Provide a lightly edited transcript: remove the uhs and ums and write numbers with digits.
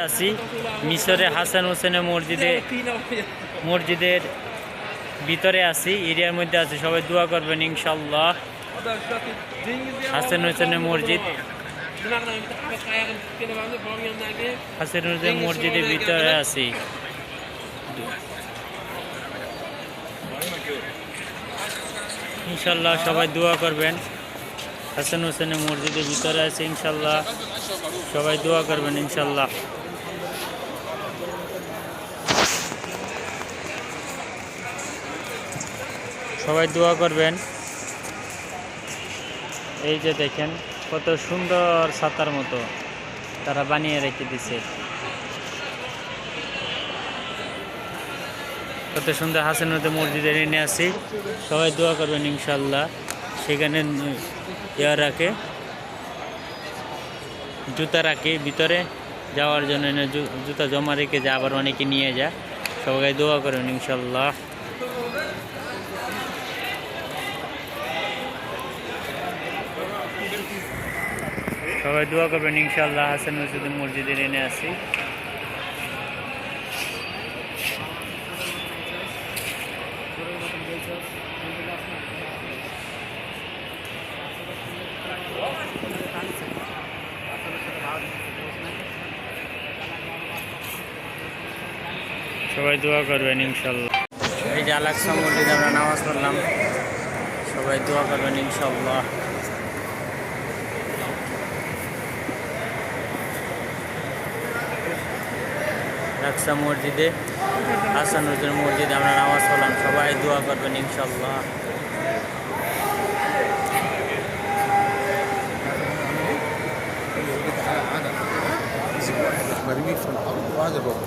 আছি মিশরে হাসান হোসেনের মসজিদের ভিতরে আছি, এরিয়ার মধ্যে আছি। সবাই দোয়া করবেন ইনশাল্লাহ। হাসান হোসেনের মসজিদ, হাসান হোসেন মসজিদের ভিতরে আছি। ইনশাল্লাহ সবাই দোয়া করবেন। হাসান হোসেনের মসজিদের ভিতরে আছে ইনশাল্লাহ, সবাই দোয়া করবেন ইনশাল্লাহ। সবাই দোয়া করবেন। এই যে দেখেন কত সুন্দর ছাতার মতো তারা বানিয়ে রেখে দিছে, কত সুন্দর। হাসান হোসেন মসজিদে এনে আছি, সবাই দোয়া করবেন ইনশাল্লাহ। সেখানে ইয়া রাখে, জুতা রাখে ভিতরে যাওয়ার জন্য, জুতা জমা রেখে যায়, আবার অনেকে নিয়ে যায়। সবাই দোয়া করবেন ইনশাল্লাহ। সবাই দোয়া করবেন ইনশাল্লাহ। হাসান হোসেন মসজিদে এনে আসি। সবাই দোয়া করবেন ইনশাল্লাহ। এই যে আল-আকসা মসজিদে আমরা নামাজ পড়লাম, সবাই দোয়া করবেন ইনশাল্লাহ। আল-আকসা মসজিদে, হাসান হোসেন মসজিদে আমরা নামাজ পড়লাম, সবাই দোয়া করবেন ইনশাল্লাহ। مرمي في الارض وهذا بقى